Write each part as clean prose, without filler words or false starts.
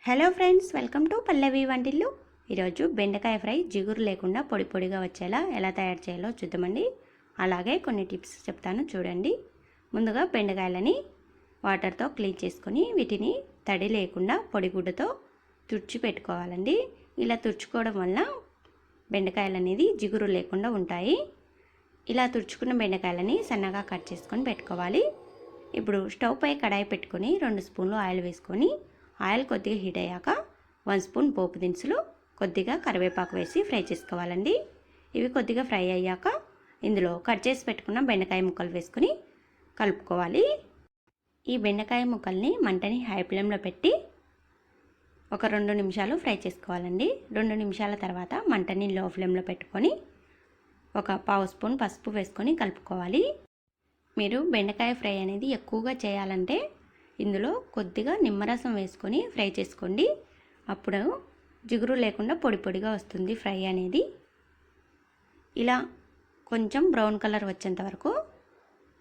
Hello friends, welcome to పల్లవి వంటిల్లు. ఈరోజు బెండకాయ ఫ్రై జిగురు లేకుండా పొడి పొడిగా వచ్చేలా ఎలా తయారు చేయాలో చూద్దామండి. అలాగే కొన్ని టిప్స్ చెప్తాను చూడండి. ముందుగా బెండకాయలని వాటర్తో క్లీన్ చేసుకొని వీటిని తడి లేకుండా పొడిగుడ్డతో తుడిచి పెట్టుకోవాలండి. ఇలా తుడుచుకోవడం వల్ల బెండకాయలు అనేది జిగురు లేకుండా ఉంటాయి. ఇలా తుడుచుకున్న బెండకాయలని సన్నగా కట్ చేసుకొని పెట్టుకోవాలి. ఇప్పుడు స్టవ్ పై కడాయి పెట్టుకొని 2 స్పూన్లు ఆయిల్ వేసుకొని ఆయిల్ కొద్దిగా హీట్ అయ్యాక 1 స్పూన్ పోపు దినుసులు, కొద్దిగా కరివేపాకు వేసి ఫ్రై చేసుకోవాలండి. ఇవి కొద్దిగా ఫ్రై అయ్యాక ఇందులో కట్ చేసి పెట్టుకున్న బెండకాయ ముక్కలు వేసుకొని కలుపుకోవాలి. ఈ బెండకాయ ముక్కల్ని మంటని హై ఫ్లేమ్లో పెట్టి ఒక 2 నిమిషాలు ఫ్రై చేసుకోవాలండి. 2 నిమిషాల తర్వాత మంటని లో ఫ్లేమ్లో పెట్టుకొని ఒక 1/2 స్పూన్ పసుపు వేసుకొని కలుపుకోవాలి. మీరు బెండకాయ ఫ్రై అనేది ఎక్కువగా చేయాలంటే ఇందులో కొద్దిగా నిమ్మరసం వేసుకొని ఫ్రై చేసుకోండి. అప్పుడు జిగురు లేకుండా పొడి పొడిగా వస్తుంది ఫ్రై అనేది. ఇలా కొంచెం బ్రౌన్ కలర్ వచ్చేంత వరకు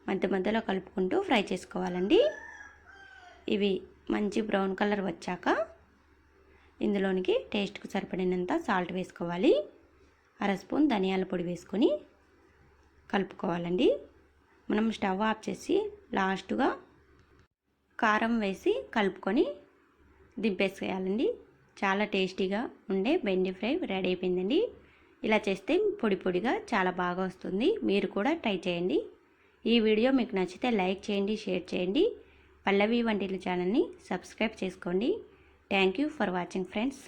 మధ్య మధ్యలో కలుపుకుంటూ ఫ్రై చేసుకోవాలండి. ఇవి మంచి బ్రౌన్ కలర్ వచ్చాక ఇందులోనికి టేస్ట్కు సరిపడినంత సాల్ట్ వేసుకోవాలి. 1/2 స్పూన్ ధనియాల పొడి వేసుకొని కలుపుకోవాలండి. మనం స్టవ్ ఆఫ్ చేసి లాస్ట్గా కారం వేసి కలుపుకొని దింపేసేయాలండి. చాలా టేస్టీగా ఉండే బెండి ఫ్రై రెడీ అయిపోయిందండి. ఇలా చేస్తే పొడి పొడిగా చాలా బాగా వస్తుంది. మీరు కూడా ట్రై చేయండి. ఈ వీడియో మీకు నచ్చితే లైక్ చేయండి, షేర్ చేయండి. పల్లవి వంటిల్లు ఛానల్ని సబ్స్క్రైబ్ చేసుకోండి. Thank you for watching friends.